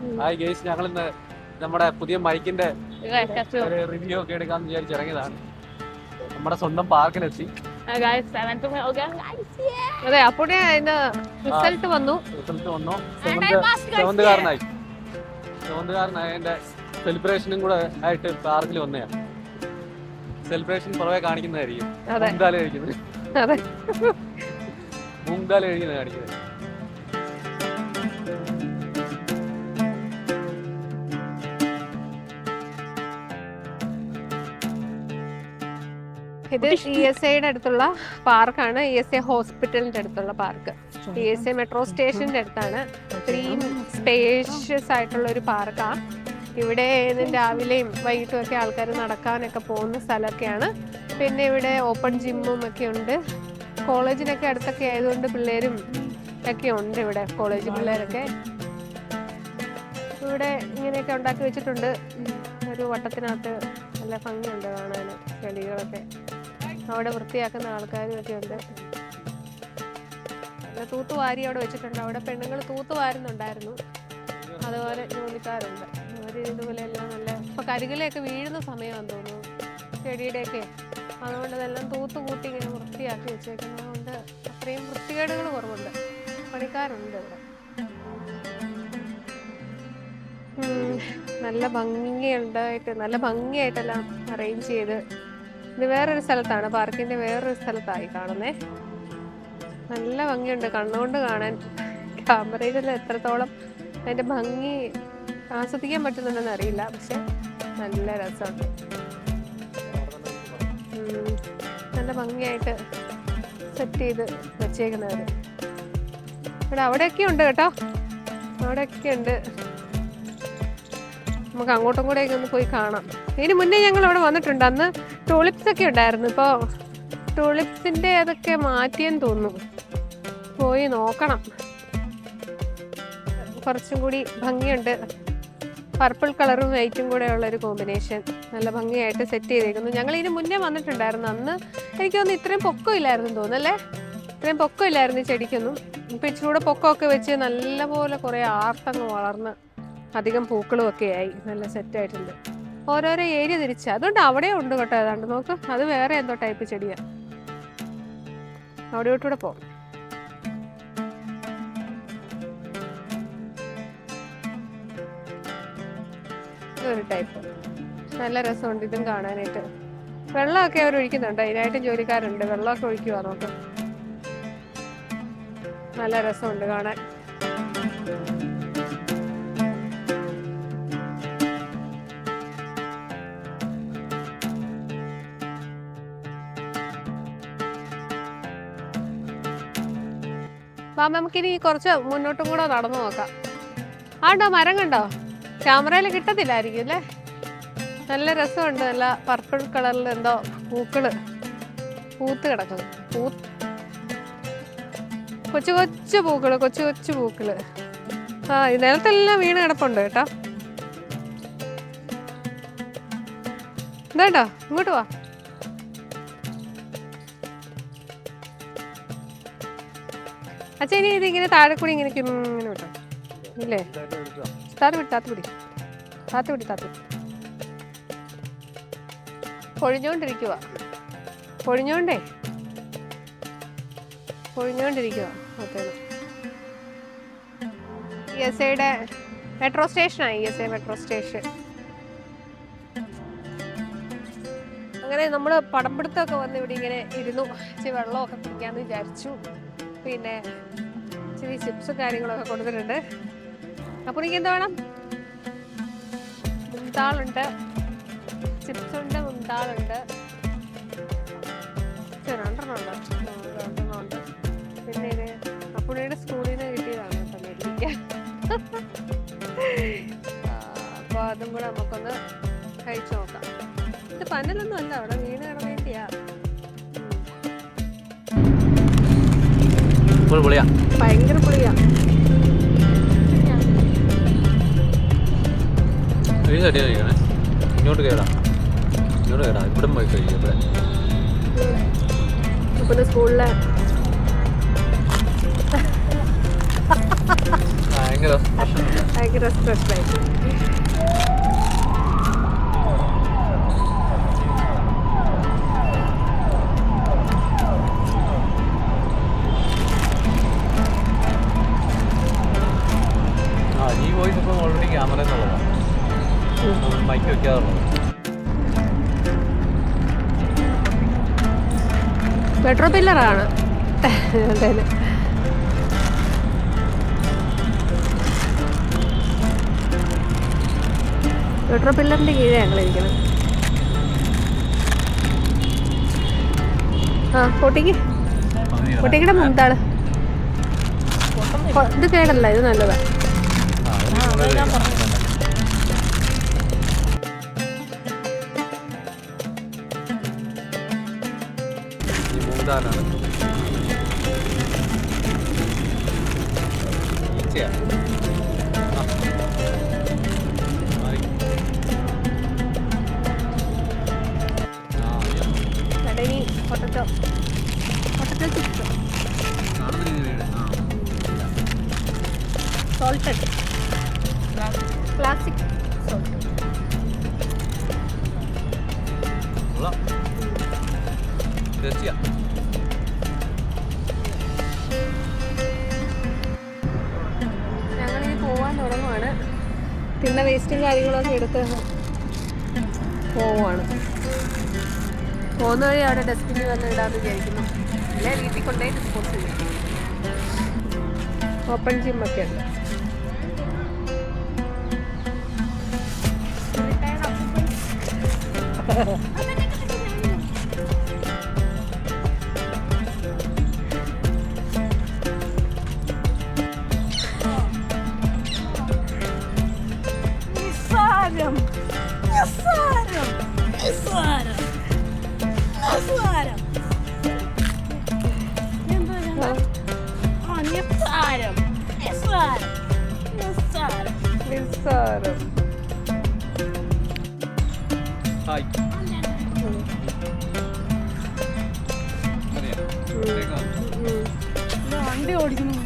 Hi guys, ഞങ്ങൾ ഇന്ന് നമ്മുടെ പുതിയ മൈക്കിന്റെ റിവ്യൂ ഒക്കെ എടുക്കാന്ന് വിചാരിച്ച് ഇറങ്ങിയതാണ്. നമ്മുടെ സ്വന്തം പാർക്കിലെത്തി. അതെ, അപ്പോഴേ അതിന്റെ റിസൾട്ട് വന്നു. സെവന്തുകാരനായതിന്റെ സെലിബ്രേഷനും കൂടെ ആയിട്ട് പാർക്കിൽ വന്നതാണ്. സെലിബ്രേഷൻ പുറവെ കാണിക്കുന്നതായിരിക്കും. മൂങ്കാല കഴിക്കുന്നത് കാണിക്കുന്നത്. ഇത് ESIയുടെ അടുത്തുള്ള പാർക്കാണ്. ESI ഹോസ്പിറ്റലിന്റെ അടുത്തുള്ള പാർക്ക്. ESI മെട്രോ സ്റ്റേഷന്റെ അടുത്താണ്. ഇത്രയും സ്പേഷ്യസ് ആയിട്ടുള്ള ഒരു പാർക്കാണ്. ഇവിടെ രാവിലെയും വൈകിട്ടും ഒക്കെ ആൾക്കാർ നടക്കാനൊക്കെ പോകുന്ന സ്ഥലമൊക്കെയാണ്. പിന്നെ ഇവിടെ ഓപ്പൺ ജിമ്മും ഒക്കെ ഉണ്ട്. കോളേജിനൊക്കെ അടുത്തൊക്കെ ആയതുകൊണ്ട് പിള്ളേരും ഒക്കെ ഉണ്ട് ഇവിടെ. കോളേജ് പിള്ളേരൊക്കെ ഇവിടെ ഇങ്ങനെയൊക്കെ ഉണ്ടാക്കി വെച്ചിട്ടുണ്ട്. ഒരു വട്ടത്തിനകത്ത് നല്ല ഭംഗിയുണ്ട് കാണാൻ. ചെടികളൊക്കെ അവിടെ വൃത്തിയാക്കുന്ന ആൾക്കാരും ഒക്കെ ഉണ്ട്. നല്ല തൂത്തുവാരി അവിടെ വെച്ചിട്ടുണ്ട്. അവിടെ പെണ്ണുങ്ങൾ തൂത്തുവാരുന്നുണ്ടായിരുന്നു. അതുപോലെ ജോലിക്കാരുണ്ട്. അവർ ഇതുപോലെ എല്ലാം നല്ല ഇപ്പൊ കരികിലൊക്കെ വീഴുന്ന സമയമാണെന്ന് തോന്നുന്നു ചെടിയുടെയൊക്കെ. അതുകൊണ്ട് അതെല്ലാം തൂത്തുകൂട്ടി ഇങ്ങനെ വൃത്തിയാക്കി വെച്ചേക്കുന്നതുകൊണ്ട് അത്രയും വൃത്തികേടുകൾ കുറവുണ്ട്. പണിക്കാരുണ്ട് ഇവിടെ. നല്ല ഭംഗിയുണ്ടായിട്ട് നല്ല ഭംഗിയായിട്ടെല്ലാം അറേഞ്ച് ചെയ്ത്. ഇത് വേറൊരു സ്ഥലത്താണ്, പാർക്കിന്റെ വേറൊരു സ്ഥലത്തായി കാണുന്നേ. നല്ല ഭംഗിയുണ്ട് കണ്ണുകൊണ്ട് കാണാൻ. ക്യാമറയിലെല്ലാം എത്രത്തോളം അതിന്റെ ഭംഗി ആസ്വദിക്കാൻ പറ്റുന്നുണ്ടെന്ന് അറിയില്ല, പക്ഷെ നല്ല രസമുണ്ട്. നല്ല ഭംഗിയായിട്ട് സെറ്റ് ചെയ്ത് വെച്ചേക്കുന്നവര് ഇവിടെ. അവിടെയൊക്കെ ഉണ്ട് കേട്ടോ, അവിടെയൊക്കെ ഉണ്ട്. നമുക്ക് അങ്ങോട്ടും കൂടെ ഒന്ന് പോയി കാണാം. ഇതിന് മുന്നേ ഞങ്ങൾ അവിടെ വന്നിട്ടുണ്ട്. അന്ന് ടൂളിപ്സ് ഒക്കെ ഉണ്ടായിരുന്നു. ഇപ്പോൾ ടൂളിപ്സിന്റെ അതൊക്കെ മാറ്റിയെന്ന് തോന്നുന്നു. പോയി നോക്കണം. കുറച്ചും കൂടി ഭംഗിയുണ്ട്. പർപ്പിൾ കളറും വൈറ്റും കൂടെ ഉള്ളൊരു കോമ്പിനേഷൻ നല്ല ഭംഗിയായിട്ട് സെറ്റ് ചെയ്തേക്കുന്നു. ഞങ്ങൾ ഇതിന് മുന്നേ വന്നിട്ടുണ്ടായിരുന്നു. അന്ന് എനിക്ക് തോന്നുന്നു ഇത്രയും പൊക്കം ഇല്ലായിരുന്നു തോന്നുന്നല്ലേ. ഇത്രയും പൊക്കം ഇല്ലായിരുന്നു ഈ ചെടിക്കൊന്നും. ഇപ്പം ഇച്ചിരി കൂടെ പൊക്കമൊക്കെ വെച്ച് നല്ലപോലെ കുറേ ആർത്തങ്ങ് വളർന്ന് അധികം പൂക്കളും ഒക്കെ ആയി. നല്ല സെറ്റായിട്ടുണ്ട്. ഓരോരോ ഏരിയ തിരിച്ച്. അതുകൊണ്ട് അവിടെ ഉണ്ട് കേട്ടോ. ഏതാണ്ട് നോക്ക്, അത് വേറെ എന്തോ ടൈപ്പ് ചെടിയാണ്. അവിടെയോട്ടൂടെ പോകും. ഒരു ടൈപ്പ് നല്ല രസമുണ്ട് ഇതും കാണാനായിട്ട്. വെള്ളമൊക്കെ അവർ ഒഴിക്കുന്നുണ്ട്. അതിനായിട്ടും ജോലിക്കാരുണ്ട്. വെള്ളമൊക്കെ ഒഴിക്കുവാ നോക്ക്. നല്ല രസമുണ്ട് കാണാൻ. നമുക്കിനി കുറച്ച് മുന്നോട്ടും കൂടെ നടന്നു നോക്കാം. ആണ്ടോ മരം കണ്ടോ? ക്യാമറയിൽ കിട്ടത്തില്ലായിരിക്കും അല്ലേ. നല്ല രസമുണ്ട്. നല്ല പർപ്പിൾ കളറിൽ എന്തോ പൂക്കള് പൂത്ത് കിടക്കുന്നു. കൊച്ചു കൊച്ചു പൂക്കള്, കൊച്ചു കൊച്ചു പൂക്കള്. ഈ നിലത്തെല്ലാം വീണ് കിടപ്പുണ്ട് കേട്ടോ. എന്താ ഇങ്ങോട്ട് വാ. അച്ഛാ ഇനി ഇതിങ്ങനെ താഴെ കൂടി ഇങ്ങനെ ഇങ്ങനെ വിട്ടോ ഇല്ലേ? താത്തുപിടി. പൊഴിഞ്ഞോണ്ടിരിക്കുക. ESIയുടെ മെട്രോ സ്റ്റേഷനായി. ESI metro station. അങ്ങനെ നമ്മൾ പടംപിടുത്തമൊക്കെ വന്ന് ഇവിടെ ഇങ്ങനെ ഇരുന്നു. ഇച്ചിരി വെള്ളമൊക്കെ കുടിക്കാമെന്ന് വിചാരിച്ചു. പിന്നെ ഇച്ചിരി ചിപ്സും കാര്യങ്ങളൊക്കെ കൊടുത്തിട്ടുണ്ട്. അപ്പോൾ എനിക്ക് എന്താ വേണം? മുന്താളുണ്ട്, ചിപ്സ് ഉണ്ട്, മുന്താളുണ്ട്, രണ്ടെണ്ണം ഉണ്ട്. പിന്നെ ഇത് അപ്പുണ്ണിയുടെ സ്കൂളിൽ നിന്ന് കിട്ടിയതാണ് കേട്ടോ നെല്ലിക്ക. അപ്പോൾ അതും കൂടെ നമുക്കൊന്ന് കഴിച്ചു നോക്കാം. ഇത് പന്നലൊന്നും അല്ല, അവിടെ വീണ് കിടന്നേണ്ടിയാ. ഭയങ്കര പുളിയാ. ഇങ്ങോട്ട് കേടാ ഇവിടെ പോയി കഴിയും. സ്കൂളിലെ ഭയങ്കര ഭയങ്കര സ്ട്രെസ്സായി. ഈ വോയിസ് ഇപ്പം ഓൾറെഡി ക്യാമറ എന്നുള്ളതാണ്, മൈക്ക് വെക്കാറുള്ളത്. മെട്രോ പില്ലറാണ്. അതെ, മെട്രോ പില്ലറിന്റെ കീഴേ ഞങ്ങളിരിക്കണം. ആ പൊട്ടിക്കിടെ മുന്താള് ഇത് കേടല്ല, ഇത് നല്ലതാ. Potato chips salted classic salt. ഞങ്ങളിനി പോവാൻ തുടങ്ങുവാണ്. പിന്നെ വേസ്റ്റും കാര്യങ്ങളൊക്കെ എടുത്ത് പോവുകയാണ്. പോകുന്ന വഴി അവിടെ ഡസ്റ്റ്ബിന്നിൽ വന്ന് ഇടാന്ന് വിചാരിക്കുന്നു. അല്ലെ വീട്ടിൽ കൊണ്ടുപോയി ഡിസ്പോസ് ചെയ്യും. ഓപ്പൺ ജിമ്മൊക്കെ ഉണ്ട്. വണ്ടി ഓടിക്കുന്നു.